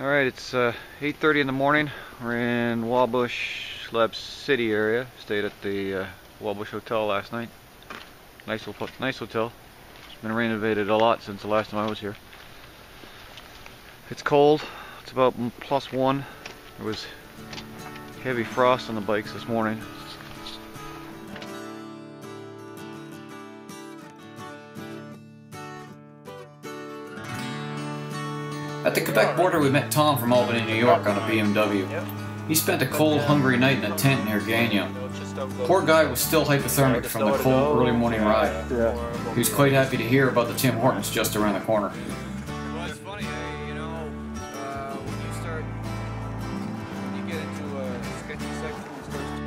Alright, it's 8:30 in the morning. We're in Wabush, Lab City area. Stayed at the Wabush Hotel last night. Nice hotel. It's been renovated a lot since the last time I was here. It's cold. It's about +1. There was heavy frost on the bikes this morning. At the Quebec border, we met Tom from Albany, New York on a BMW. He spent a cold, hungry night in a tent near Gagnon. Poor guy was still hypothermic from the cold, early morning ride. He was quite happy to hear about the Tim Hortons just around the corner. Well, it's funny, you know, when you get into a sketchy section, it starts to...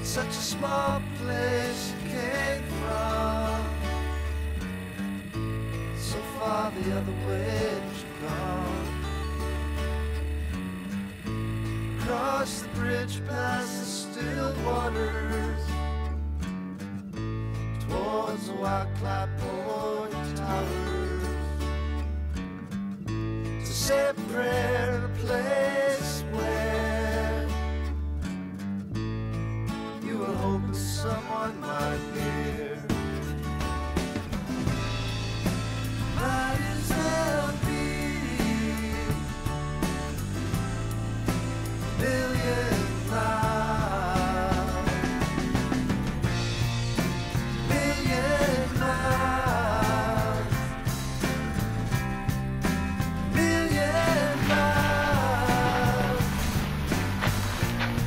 Such a small place you came from, so far the other way you've gone. Across the bridge past the still waters, towards the white clapboard towers, to say a prayer in a place where hoping someone might hear. Might as well be a million miles. Million miles. Million miles.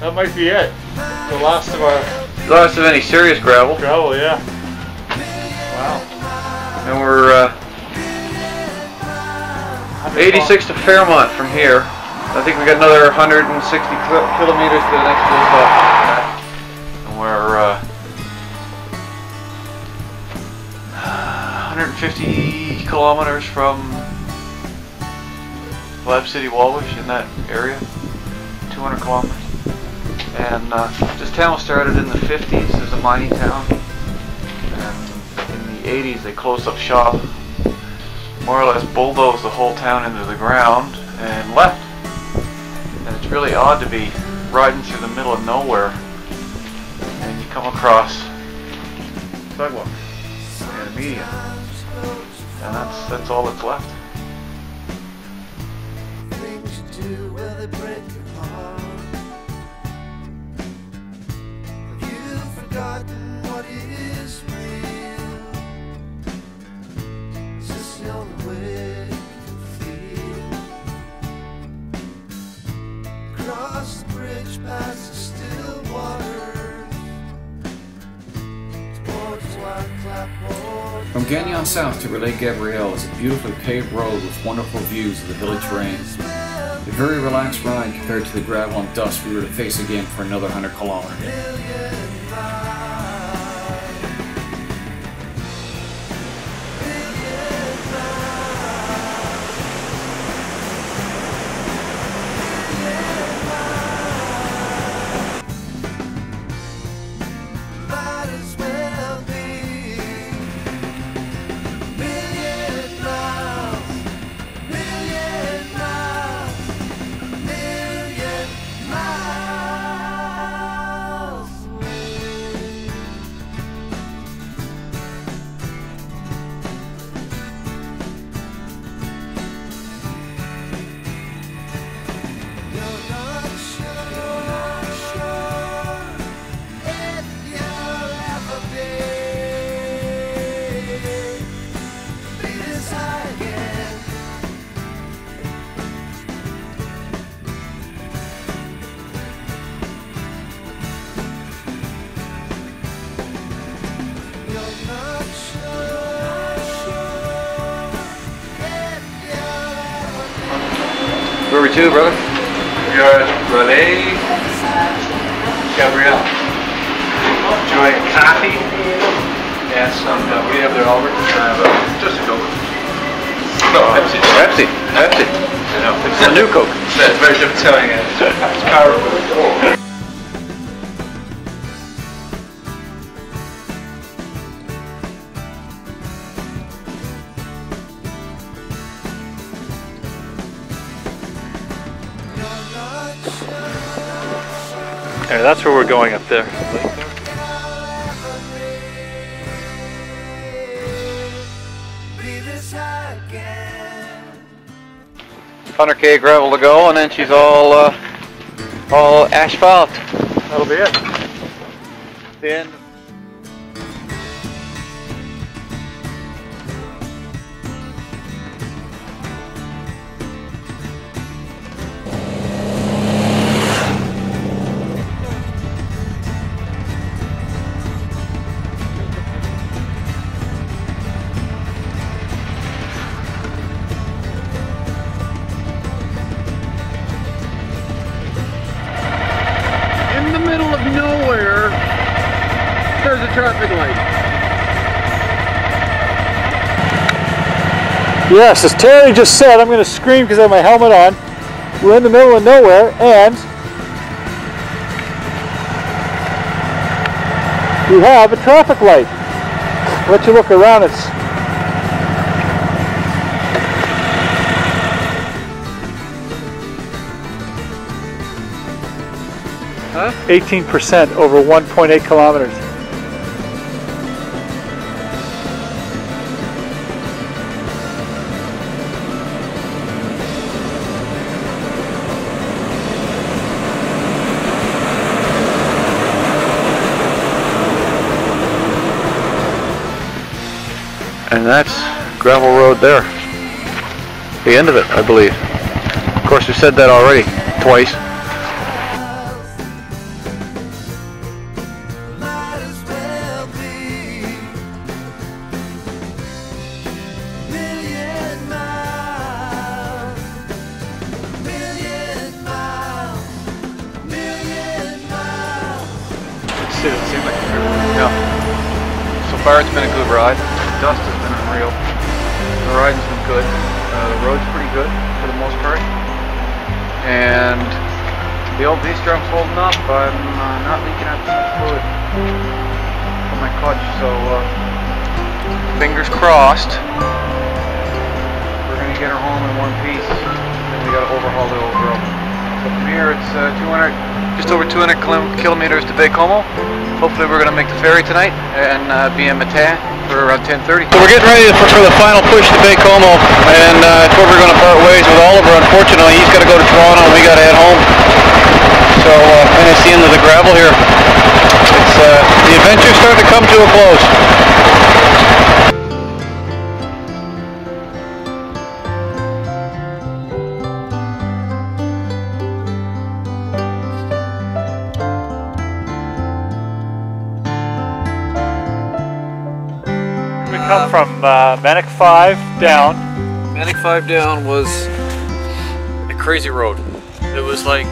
That might be it. The last of our... Last of any serious gravel. Gravel, yeah. Wow. And we're 86 to Fairmont from here. I think we got another 160 kilometers to the next fuel stop. And we're 150 kilometers from Lab City, Wabush, in that area. 200 kilometers. And this town started in the 50s as a mining town, and in the 80s they closed up shop, more or less bulldozed the whole town into the ground and left. And it's really odd to be riding through the middle of nowhere and you come across sidewalk and a median, and that's all that's left. Things you do, well, they break your heart. What is real? Is this the only way you can feel? Cross the bridge past the still waters, towards white clapboard. From Gagnon south to Relais Gabriel is a beautifully paved road with wonderful views of the hilly terrain. A very relaxed ride compared to the gravel and dust we were to face again for another 100 kilometers. Where are we to, brother? We are at Relais Gabriel. Enjoying coffee and some, we have their Albert, just a go. No, Pepsi. Pepsi. Pepsi. I know. It's the new Coke. Yeah, it's very different telling it. It's powerful. Yeah, that's where we're going up there. 100K gravel to go, and then she's all asphalt. That'll be it. The end. In the middle of nowhere, there's a traffic light. Yes, as Terry just said, I'm going to scream because I have my helmet on. We're in the middle of nowhere and we have a traffic light. I'll let you look around. It's 18% over 1.8 kilometers. And that's gravel road there. The end of it, I believe. Of course, we said that already, twice. Might as well be million miles, million miles, million miles. It seems like a trip. Yeah. So far, it's been a good ride. The dust has been unreal. The riding's been good. The road's pretty good for the most part. And the old V-strum's holding up. I'm not leaking out too much fluid from my clutch, so fingers crossed. We're gonna get her home in one piece. Then we gotta overhaul the old girl. So from here, it's just over 200 kilometers to Baie-Comeau. Hopefully we're going to make the ferry tonight and be in Matin for around 10:30. So we're getting ready for the final push to Baie-Comeau, and it's where we're going to part ways with Oliver. Unfortunately, he's got to go to Toronto and we got to head home. So and it's the end of the gravel here. It's the adventure's starting to come to a close. We come from Manic 5 down. Manic 5 down was a crazy road. It was like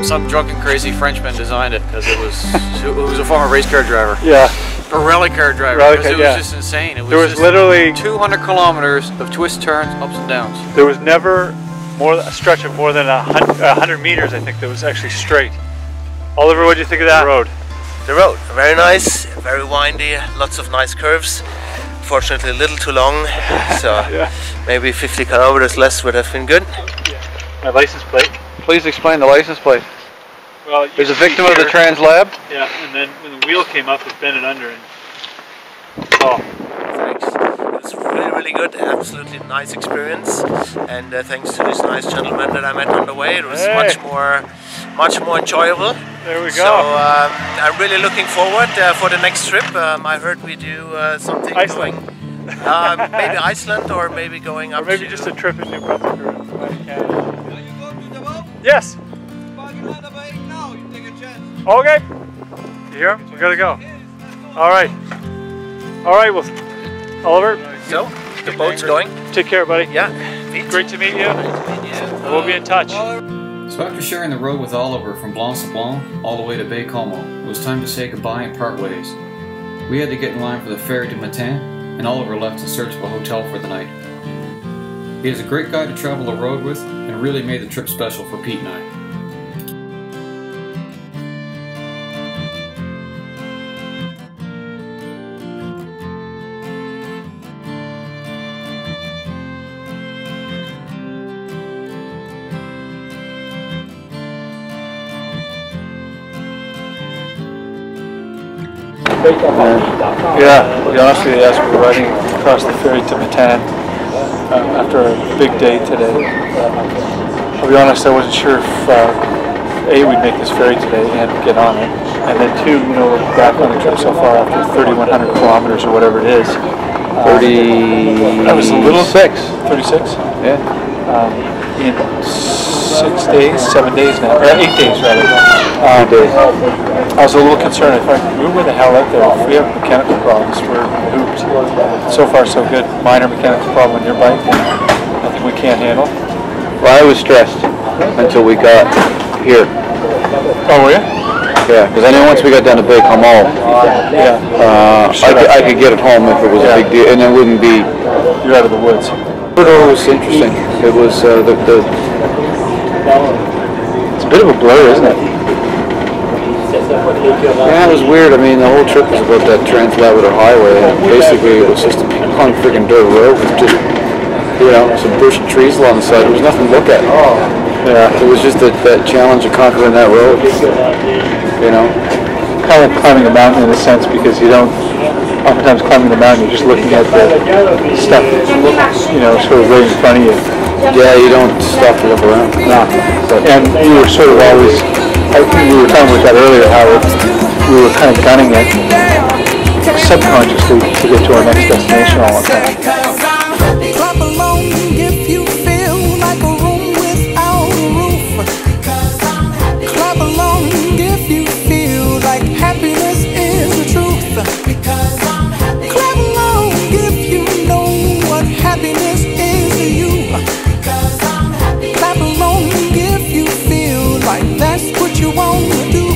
some drunken crazy Frenchman designed it because it was a former race car driver. Yeah. A rally car driver. Because it was just insane. It was, There was literally 200 kilometers of twists, turns, ups and downs. There was never a stretch of more than 100 meters, I think, that was actually straight. Oliver, what do you think of that road? The road, very nice, very windy, lots of nice curves. Fortunately, a little too long, so maybe 50 kilometers less would have been good. My license plate. Please explain the license plate. Well, There's a victim of the Translab. Yeah, and then when the wheel came up, it bent it under. And oh. Thanks. It's really, really good. Absolutely nice experience, and thanks to this nice gentleman that I met on the way, it was much more enjoyable. There we go. So I'm really looking forward for the next trip. I heard we do something Iceland. going, maybe Iceland, or maybe going up. Or maybe to just a trip in New Brunswick or Yes. Okay. You hear him? We gotta go. All right. All right. Well, Oliver. So the boat's going. Take care, buddy. Yeah. Great to meet you. We'll be in touch. So after sharing the road with Oliver from Blanc-Sablon all the way to Baie-Comeau, it was time to say goodbye and part ways. We had to get in line for the ferry to Matin, and Oliver left in search of a hotel for the night. He is a great guy to travel the road with, and really made the trip special for Pete and I. Yeah, to be honest with you, as we're riding across the ferry to Matan after a big day today, I'll be honest, I wasn't sure if A, we'd make this ferry today and get on it, and then 2, you know, we're back on the trip so far after 3,100 kilometers or whatever it is. 36. That was a little 36. Yeah. In 6 days, 7 days now, or 8 days rather. I was a little concerned if we were the hell out there. If we have mechanical problems, we're hooped. So far, so good. Minor mechanical problem on your bike, nothing we can't handle. Well, I was stressed until we got here. Oh, were you? Yeah, because I knew once we got down to Bay Comeau, I could get it home if it was a big deal, and it wouldn't be. You're out of the woods. It was interesting. It was it's a bit of a blur, isn't it? Yeah, it was weird. I mean, the whole trip was about that Trans-Labrador Highway, and basically it was just a long freaking dirt road with just, you know, some bushy trees along the side. There was nothing to look at. Yeah, it was just that challenge of conquering that road. You know, Kind of like climbing a mountain in a sense, because you don't. Oftentimes climbing the mountain, you're just looking at the stuff, you know, sort of right in front of you. yeah, you don't stop to look around. No. And you were sort of always. We were talking about that earlier, how we were kind of gunning it subconsciously to get to our next destination all the time. Clap along if you feel like a room without a roof. Clap along if you feel like happiness is the truth. Clap along if you know what happiness is to you. Clap along if you feel like that's what you want to do.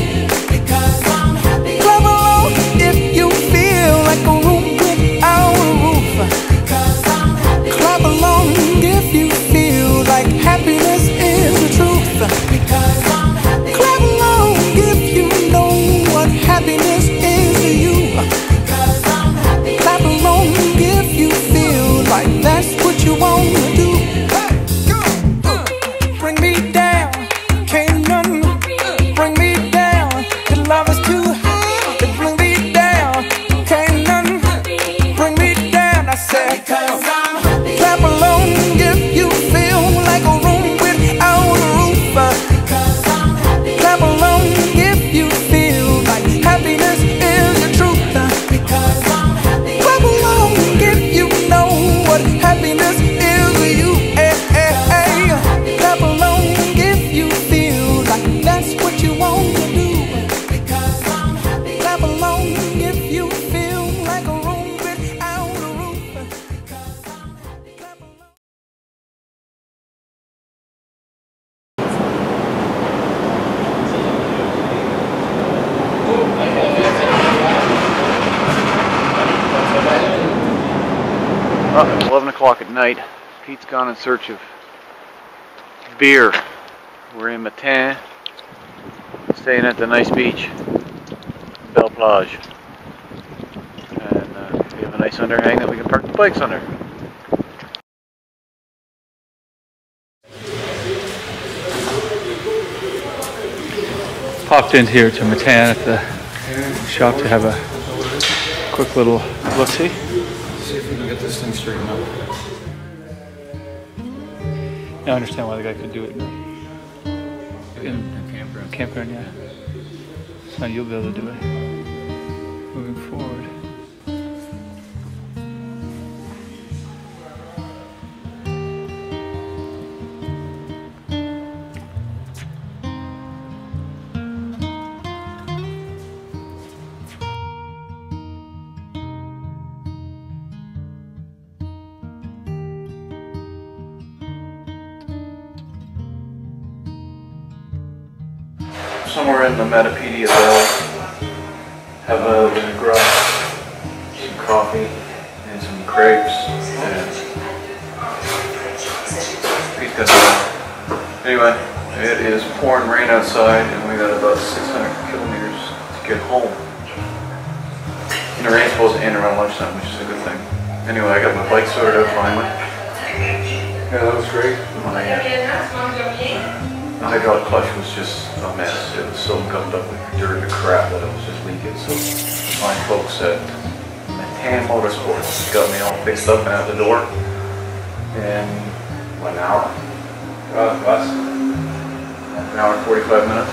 Clap along if you feel like a room without a roof. Clap along if you feel like happiness is the truth. Clap along if you know what happiness is to you. Clap along if you feel like that's what you want to do. Bring me down, can't none bring me down. The love is too high to bring me down. Can't none bring me down. I said, clap along if you feel like a room without a roof. Clap along if you feel like happiness is the truth. Clap along if you know what happiness is to you. Clap along if you feel like that's what you want to do. Clap along if you feel like a room without a roof. Clap along. Well, it's 11 o'clock at night. Pete's gone in search of beer. We're in Matan, staying at the nice beach, Belle Plage. And we have a nice underhang that we can park the bikes under. Popped in here to Matan at the shop to have a quick little look-see. See if we can get this thing straightened out. Now I understand why the guy could do it in Campground. campground, yeah. So you'll be able to do it moving forward. Somewhere in the Metapedia Valley, have a garage, some coffee, and some crepes. And he's got anyway, it is pouring rain outside, and we got about 600 kilometers to get home. And the rain's supposed to end around lunchtime, which is a good thing. Anyway, I got my bike sorted out finally. Yeah, that was great. My hydraulic clutch was just a mess. It was so gummed up with dirt and crap that it was just leaking. So my folks at Tan Motorsports got me all fixed up and out the door in 1 hour. Less. An hour and 45 minutes.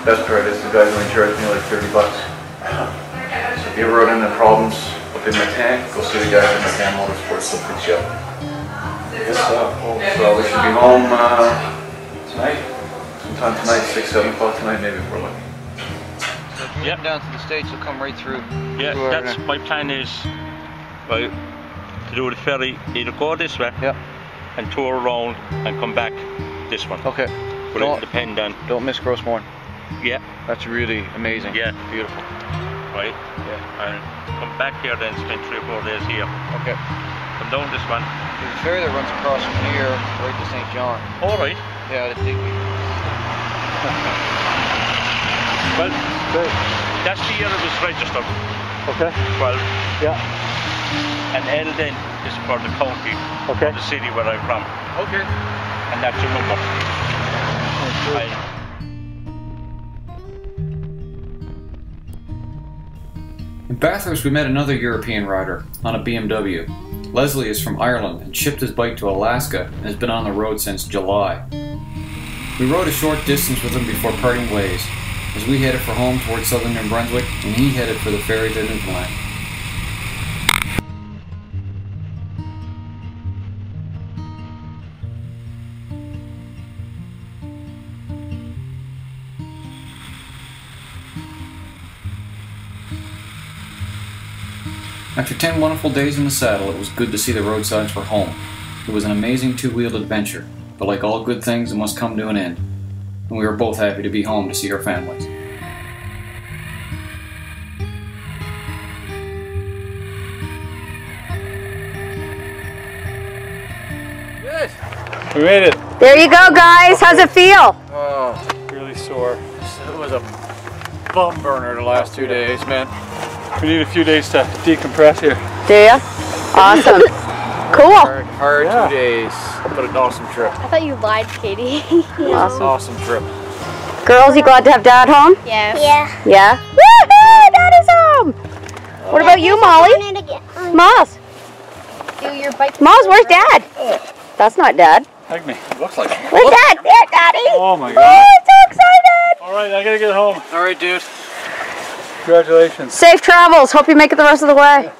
Best part is the guys only charged me like 30 bucks. So if you ever run into problems up in my tank, go see the guys at Tan Motorsports, they'll fix you up. So we should be home tonight. Sometime tonight, 6, 7 o'clock tonight, maybe if we're lucky. Yep. Down to the States, you'll come right through. Yeah, that's my plan is to do the ferry, either go this way and tour around and come back this one. Okay. But it'll depend on. Don't miss Grossmorn. Yeah. That's really amazing. Yeah. Beautiful. Right? Yeah. And come back here then, spend 3 or 4 days here. Okay. Come down this one. There's a ferry that runs across from here right to St. John. All right. Yeah, the Digby. Well, that's the year it was registered. Okay. 12. Yeah. And L then is for the county, Okay. the city where I'm from. Okay. And that's your number. In Bathurst, we met another European rider on a BMW. Leslie is from Ireland and shipped his bike to Alaska and has been on the road since July. We rode a short distance with him before parting ways, as we headed for home towards southern New Brunswick and he headed for the ferry to Newfoundland. After 10 wonderful days in the saddle, it was good to see the road signs for home. It was an amazing two-wheeled adventure, but like all good things, it must come to an end. And we were both happy to be home to see our families. Good. We made it. There you go, guys. How's it feel? Oh, really sore. It was a bum burner the last 2 days, man. We need a few days to decompress here. Do ya? Awesome. Cool. Hard 2 days, but an awesome trip. I thought you lied, Katie. Awesome. Awesome trip. Girls, you glad to have Dad home? Yes. Yeah. Yeah? Woohoo! Dad is home! What about you, Molly? Moz? Do your bike. Moz, where's Dad? That's not Dad. Hug me. Looks like it. Where's Dad? There, Daddy! Oh my Oh, God. I'm so excited! All right, I gotta get home. All right, dude. Congratulations. Safe travels. Hope you make it the rest of the way.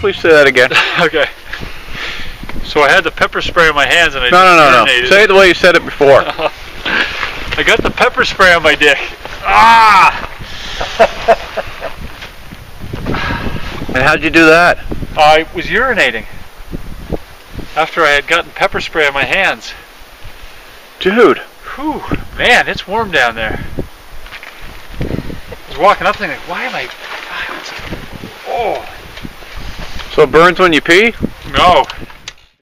Please say that again. Okay. So I had the pepper spray on my hands and I No. urinated. Say it the way you said it before. I got the pepper spray on my dick. Ah! And how'd you do that? I was urinating after I had gotten pepper spray on my hands. Dude. Whew, man, it's warm down there. I was walking up thinking, why am I... Oh. So it burns when you pee? No.